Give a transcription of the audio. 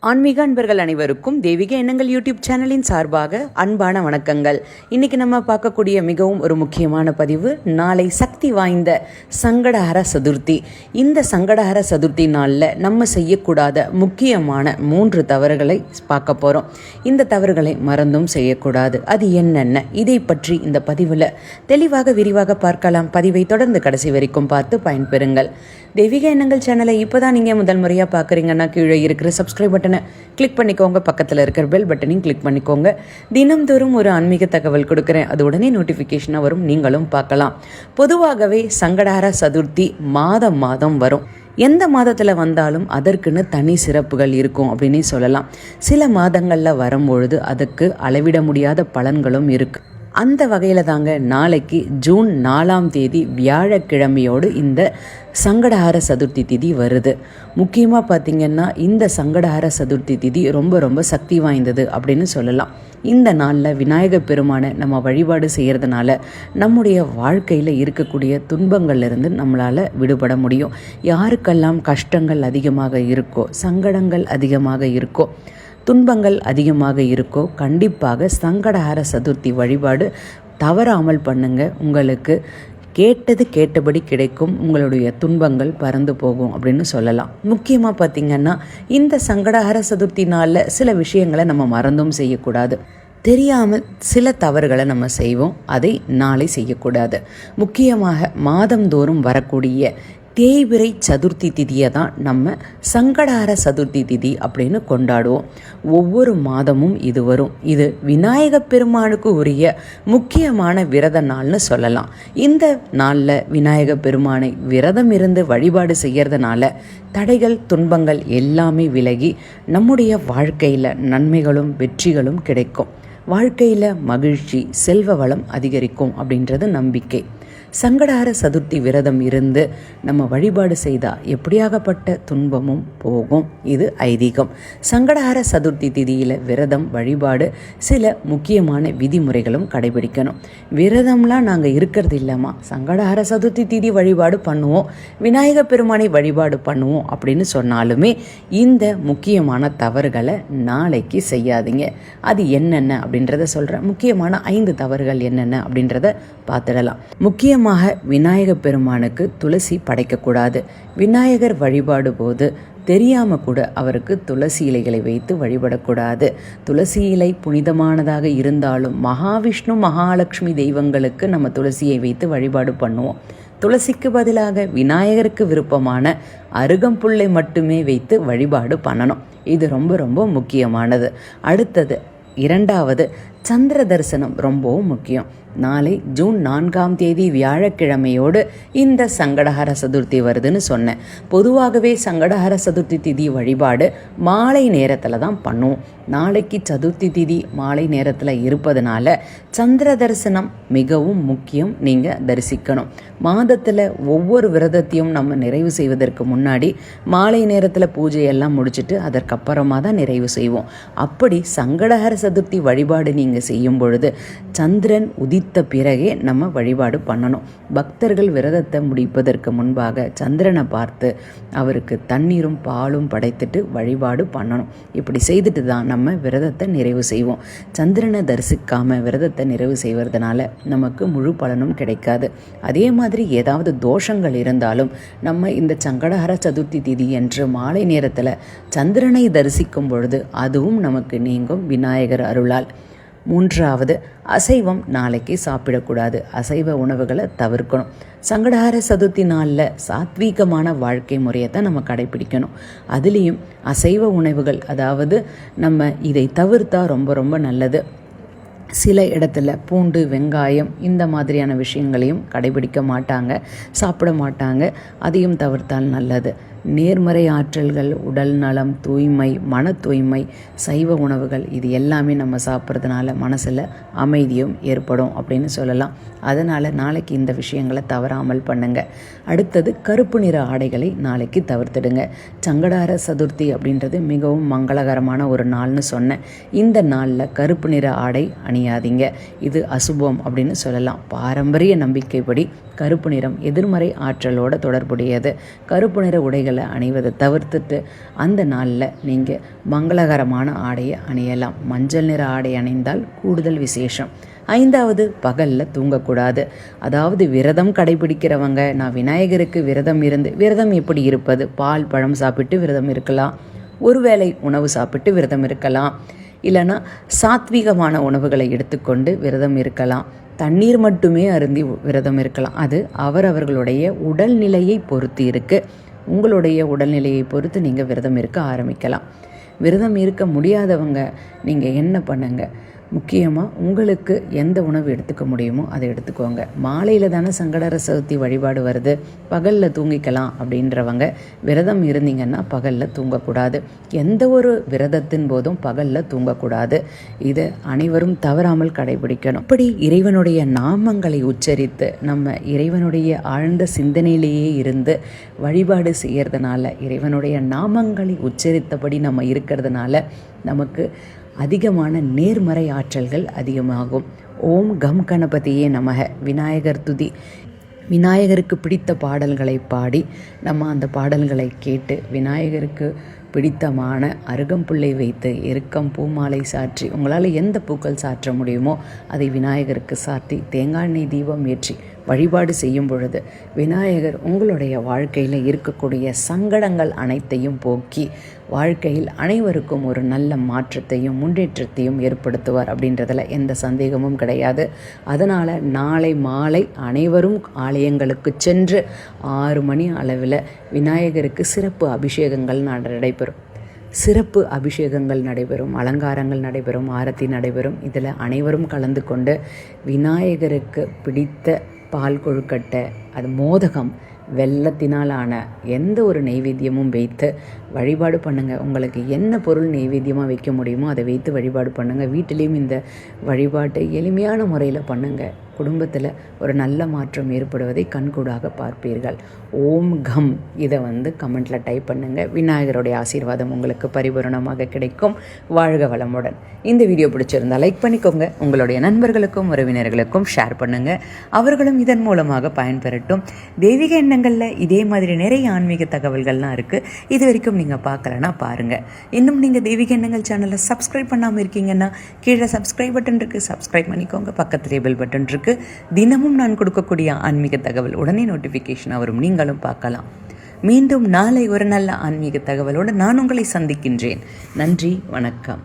ஆன்மீக அன்பர்கள் அனைவருக்கும் தெய்வீக எண்ணங்கள் யூடியூப் சேனலின் சார்பாக அன்பான வணக்கங்கள். இன்னைக்கு நம்ம பார்க்கக்கூடிய மிகவும் ஒரு முக்கியமான பதிவு, நாளை சக்தி வாய்ந்த சங்கடஹர சதுர்த்தி. இந்த சங்கடஹர சதுர்த்தி நாளில் நம்ம செய்யக்கூடாத முக்கியமான 3 தவறுகளை பார்க்க போகிறோம். இந்த தவறுகளை மறந்தும் செய்யக்கூடாது. அது என்னென்ன, இதை பற்றி இந்த பதிவில் தெளிவாக விரிவாக பார்க்கலாம். பதிவை தொடர்ந்து கடைசி வரைக்கும் பார்த்து பயன்பெறுங்கள். தெய்வீக எண்ணங்கள் சேனலை இப்போ தான் நீங்கள் முதல் முறையாக பார்க்குறீங்கன்னா கீழே இருக்கிற சப்ஸ்கிரைப் பட்டனை கிளிக் பண்ணிக்கோங்க. பக்கத்தில் இருக்கிற பெல் பட்டனையும் கிளிக் பண்ணிக்கோங்க. தினம்தோறும் ஒரு ஆன்மீக தகவல் கொடுக்குறேன், அது உடனே நோட்டிஃபிகேஷனாக வரும், நீங்களும் பார்க்கலாம். பொதுவாகவே சங்கடஹர சதுர்த்தி மாதம் வரும். எந்த மாதத்தில் வந்தாலும் அதற்குன்னு தனி சிறப்புகள் இருக்கும் அப்படின்னே சொல்லலாம். சில மாதங்களில் வரும்பொழுது அதுக்கு அளவிட முடியாத பலன்களும் இருக்குது. அந்த வகையில் தாங்க நாளைக்கு ஜூன் 4ஆம் தேதி வியாழக்கிழமையோடு இந்த சங்கடஹர சதுர்த்தி திதி வருது. முக்கியமாக பார்த்திங்கன்னா இந்த சங்கடஹர சதுர்த்தி திதி ரொம்ப சக்தி வாய்ந்தது அப்படின்னு சொல்லலாம். இந்த நாளில் விநாயகர் பெருமானை நம்ம வழிபாடு செய்கிறதுனால நம்முடைய வாழ்க்கையில் இருக்கக்கூடிய துன்பங்கள்லேருந்து நம்மளால் விடுபட முடியும். யாருக்கெல்லாம் கஷ்டங்கள் அதிகமாக இருக்கோ, சங்கடங்கள் அதிகமாக இருக்கோ, துன்பங்கள் அதிகமாக இருக்கோ, கண்டிப்பாக சங்கடஹர சதுர்த்தி வழிபாடு தவறாமல் பண்ணுங்க. உங்களுக்கு கேட்டபடி கிடைக்கும். உங்களுடைய துன்பங்கள் பறந்து போகும் அப்படின்னு சொல்லலாம். முக்கியமாக பார்த்திங்கன்னா இந்த சங்கடஹர சதுர்த்தி நாளில் சில விஷயங்களை நம்ம மறந்தும் செய்யக்கூடாது. தெரியாமல் சில தவறுகளை நம்ம செய்வோம், அதை நாளை செய்யக்கூடாது. முக்கியமாக மாதந்தோறும் வரக்கூடிய தேய்பிறை சதுர்த்தி திதியை தான் நம்ம சங்கடஹர சதுர்த்தி திதி அப்படின்னு கொண்டாடுவோம். ஒவ்வொரு மாதமும் இது வரும். இது விநாயகப் பெருமானுக்கு உரிய முக்கியமான விரத நாள்னு சொல்லலாம். இந்த நாளில் விநாயகப் பெருமானை விரதம் இருந்து வழிபாடு செய்யறதுனால தடைகள், துன்பங்கள் எல்லாமே விலகி நம்முடைய வாழ்க்கையில் நன்மைகளும் வெற்றிகளும் கிடைக்கும். வாழ்க்கையில் மகிழ்ச்சி, செல்வ வளம் அதிகரிக்கும் அப்படின்றது நம்பிக்கை. சங்கடஹர சதுர்த்தி விரதம் இருந்து நம்ம வழிபாடு செய்தால் எப்படியாகப்பட்ட துன்பமும் போகும். இது ஐதீகம். சங்கடஹர சதுர்த்தி திதியில் விரதம் வழிபாடு சில முக்கியமான விதிமுறைகளும் கடைபிடிக்கணும். விரதம்லாம் நாங்கள் இருக்கிறது இல்லைம்மா, சங்கடஹர சதுர்த்தி திதி வழிபாடு பண்ணுவோம், விநாயகர் பெருமானை வழிபாடு பண்ணுவோம் அப்படின்னு சொன்னாலுமே இந்த முக்கியமான தவறுகளை நாளைக்கு செய்யாதீங்க. அது என்னென்ன அப்படின்றத சொல்கிறேன். முக்கியமான 5 தவறுகள் என்னென்ன அப்படின்றத பார்த்துடலாம். முக்கியமாக விநாயகர் பெருமானுக்கு துளசி படைக்கக்கூடாது. விநாயகர் வழிபாடு போது தெரியாமல் கூட அவருக்கு துளசி இலைகளை வைத்து வழிபடக்கூடாது. துளசி இலை புனிதமானதாக இருந்தாலும் மகாவிஷ்ணு, மகாலட்சுமி தெய்வங்களுக்கு நம்ம துளசியை வைத்து வழிபாடு பண்ணுவோம். துளசிக்கு பதிலாக விநாயகருக்கு விருப்பமான அருகம்புல்லை மட்டுமே வைத்து வழிபாடு பண்ணணும். இது ரொம்ப முக்கியமானது. அடுத்தது 2வது, சந்திர தரிசனம் ரொம்பவும் முக்கியம். நாளை ஜூன் 4ஆம் தேதி வியாழக்கிழமையோடு இந்த சங்கடஹர சதுர்த்தி வருதுன்னு சொன்னேன். பொதுவாகவே சங்கடஹர சதுர்த்தி திதி வழிபாடு மாலை நேரத்தில் தான் பண்ணுவோம். நாளைக்கு சதுர்த்தி திதி மாலை நேரத்தில் இருப்பதனால சந்திர தரிசனம் மிகவும் முக்கியம். நீங்கள் தரிசிக்கணும். மாதத்தில் ஒவ்வொரு விரதத்தையும் நம்ம நிறைவு செய்வதற்கு முன்னாடி மாலை நேரத்தில் பூஜையெல்லாம் முடிச்சுட்டு அதற்கப்புறமா தான் நிறைவு செய்வோம். அப்படி சங்கடஹர சதுர்த்தி வழிபாடு நீங்கள் செய்யும் பொழுது சந்திரன் உதித்த பிறகே நம்ம வழிபாடு பண்ணணும். பக்தர்கள் விரதத்தை முடிப்பதற்கு முன்பாக சந்திரனை பார்த்து அவருக்கு தண்ணீரும் பாலும் படைத்துட்டு வழிபாடு பண்ணணும். இப்படி செய்துட்டு தான் நம்ம விரதத்தை நிறைவு செய்வோம். சந்திரனை தரிசிக்காம விரதத்தை நிறைவு செய்வதனால நமக்கு முழு பலனும் கிடைக்காது. அதே மாதிரி ஏதாவது தோஷங்கள் இருந்தாலும் நம்ம இந்த சங்கடஹர சதுர்த்தி திதி என்று மாலை நேரத்தில் சந்திரனை தரிசிக்கும் பொழுது அதுவும் நமக்கு நீங்கும் விநாயகர் அருளால். 3வது, அசைவம் நாளைக்கு சாப்பிடக்கூடாது. அசைவ உணவுகளை தவிர்க்கணும். சங்கடஹர சதுர்த்தி நாளில் சாத்வீகமான வாழ்க்கை முறையை தான் நம்ம கடைபிடிக்கணும். அதுலேயும் அசைவ உணவுகள், அதாவது நம்ம இதை தவிர்த்தா ரொம்ப நல்லது. சில இடத்துல பூண்டு, வெங்காயம் இந்த மாதிரியான விஷயங்களையும் கடைபிடிக்க மாட்டாங்க, சாப்பிட மாட்டாங்க. அதையும் தவிர்த்தால் நல்லது. நேர்மறை ஆற்றல்கள், உடல் நலம், தூய்மை, மன தூய்மை, சைவ உணவுகள் இது எல்லாமே நம்ம சாப்பிட்றதுனால மனசில் அமைதியும் ஏற்படும் அப்படின்னு சொல்லலாம். அதனால் நாளைக்கு இந்த விஷயங்களை தவறாமல் பண்ணுங்க. அடுத்தது, கருப்பு நிற ஆடைகளை நாளைக்கு தவிர்த்துடுங்க. சங்கடஹர சதுர்த்தி அப்படின்றது மிகவும் மங்களகரமான ஒரு நாள்னு சொன்னேன். இந்த நாளில் கருப்பு நிற ஆடை அணியாதீங்க. இது அசுபம் அப்படின்னு சொல்லலாம். பாரம்பரிய நம்பிக்கைப்படி கருப்பு நிறம் எதிர்மறை ஆற்றலோடு தொடர்புடையது. கருப்பு நிற உடைகளை ஆடைகளை அணிவதை தவிர்த்துட்டு அந்த நாளில் நீங்கள் மங்களகரமான ஆடையை அணியலாம். மஞ்சள் நிற ஆடை அணிந்தால் கூடுதல் விசேஷம். 5வது, பகலில் தூங்கக்கூடாது. அதாவது விரதம் கடைபிடிக்கிறவங்க, நான் விநாயகருக்கு விரதம் இருந்து, விரதம் எப்படி இருப்பது? பால் பழம் சாப்பிட்டு விரதம் இருக்கலாம், ஒருவேளை உணவு சாப்பிட்டு விரதம் இருக்கலாம், இல்லைன்னா சாத்வீகமான உணவுகளை எடுத்துக்கொண்டு விரதம் இருக்கலாம், தண்ணீர் மட்டுமே அருந்தி விரதம் இருக்கலாம். அது அவரவர்களுடைய உடல்நிலையை பொறுத்து இருக்குது. உங்களுடைய உடல்நிலையை பொறுத்து நீங்கள் விரதம் இருக்க ஆரம்பிக்கலாம். விரதம் இருக்க முடியாதவங்க நீங்கள் என்ன பண்ணுங்க, முக்கியமாக உங்களுக்கு எந்த உணவு எடுத்துக்க முடியுமோ அதை எடுத்துக்கோங்க. மாலையில் தானே சங்கடஹர சதுர்த்தி வழிபாடு வருது, பகலில் தூங்கிக்கலாம் அப்படின்றவங்க விரதம் இருந்தீங்கன்னா பகலில் தூங்கக்கூடாது. எந்த ஒரு விரதத்தின் போதும் பகலில் தூங்கக்கூடாது. இதை அனைவரும் தவறாமல் கடைபிடிக்கணும். இப்படி இறைவனுடைய நாமங்களை உச்சரித்து நம்ம இறைவனுடைய ஆழ்ந்த சிந்தனையிலேயே இருந்து வழிபாடு செய்கிறதுனால, இறைவனுடைய நாமங்களை உச்சரித்தபடி நம்ம இருக்கிறதுனால நமக்கு அதிகமான நேர்மறை ஆற்றல்கள் அதிகமாகும். ஓம் கம் கணபதியே நமக. விநாயகர் துதி. விநாயகருக்கு பிடித்த பாடல்களை பாடி நம்ம அந்த பாடல்களை கேட்டு விநாயகருக்கு பிடித்தமான அருகம்புல்லை வைத்து எருக்கம் பூமாலை சாற்றி, உங்களால் எந்த பூக்கள் சாற்ற முடியுமோ அதை விநாயகருக்கு சாத்தி தேங்காய் எண்ணெய் தீபம் ஏற்றி வழிபாடு செய்யும் பொழுது விநாயகர் உங்களுடைய வாழ்க்கையில் இருக்கக்கூடிய சங்கடங்கள் அனைத்தையும் போக்கி வாழ்க்கையில் அனைவருக்கும் ஒரு நல்ல மாற்றத்தையும் முன்னேற்றத்தையும் ஏற்படுத்துவார் அப்படின்றதில் எந்த சந்தேகமும் கிடையாது. அதனால் நாளை மாலை அனைவரும் ஆலயங்களுக்கு சென்று 6 மணி அளவில் விநாயகருக்கு சிறப்பு அபிஷேகங்கள் நடைபெறும். சிறப்பு அபிஷேகங்கள் நடைபெறும், அலங்காரங்கள் நடைபெறும், ஆரத்தி நடைபெறும். இதில் அனைவரும் கலந்து கொண்டு விநாயகருக்கு பிடித்த பால் கொழுக்கட்டை, அது மோதகம், வெல்லத்தினாலான எந்த ஒரு நெய்வேத்தியமும் வைத்து வழிபாடு பண்ணுங்கள். உங்களுக்கு என்ன பொருள் நெய்வேத்தியமாக வைக்க முடியுமோ அதை வைத்து வழிபாடு பண்ணுங்கள். வீட்டிலையும் இந்த வழிபாட்டை எளிமையான முறையில் பண்ணுங்கள். குடும்பத்தில் ஒரு நல்ல மாற்றம் ஏற்படுவதை கண்கூடாக பார்ப்பீர்கள். ஓம் கம் இதை கமெண்ட்டில் டைப் பண்ணுங்கள். விநாயகருடைய ஆசீர்வாதம் உங்களுக்கு பரிபூரணமாக கிடைக்கும். வாழ்க வளமுடன். இந்த வீடியோ பிடிச்சிருந்தால் லைக் பண்ணிக்கோங்க. உங்களுடைய நண்பர்களுக்கும் உறவினர்களுக்கும் ஷேர் பண்ணுங்கள். அவர்களும் இதன் மூலமாக பயன்பெறட்டும். தெய்வீக எண்ணங்களில் இதே மாதிரி நிறைய ஆன்மீக தகவல்கள்லாம் இருக்குது. இது வரைக்கும் நீங்கள் பார்க்கலன்னா பாருங்கள். இன்னும் நீங்கள் தெய்வீக எண்ணங்கள் சேனலை சப்ஸ்கிரைப் பண்ணாமல் இருக்கீங்கன்னா கீழே சப்ஸ்கிரைப் பட்டன் இருக்குது, சப்ஸ்கிரைப் பண்ணிக்கோங்க. பக்கத்துலேயே பெல் பட்டன் இருக்குது. தினமும் நான் கொடுக்கக்கூடிய ஆன்மீக தகவல் உடனே நோட்டிஃபிகேஷன் வரும், நீங்களும் பார்க்கலாம். மீண்டும் நாளை ஒரு நல்ல ஆன்மீக தகவலோடு நான் உங்களை சந்திக்கின்றேன். நன்றி, வணக்கம்.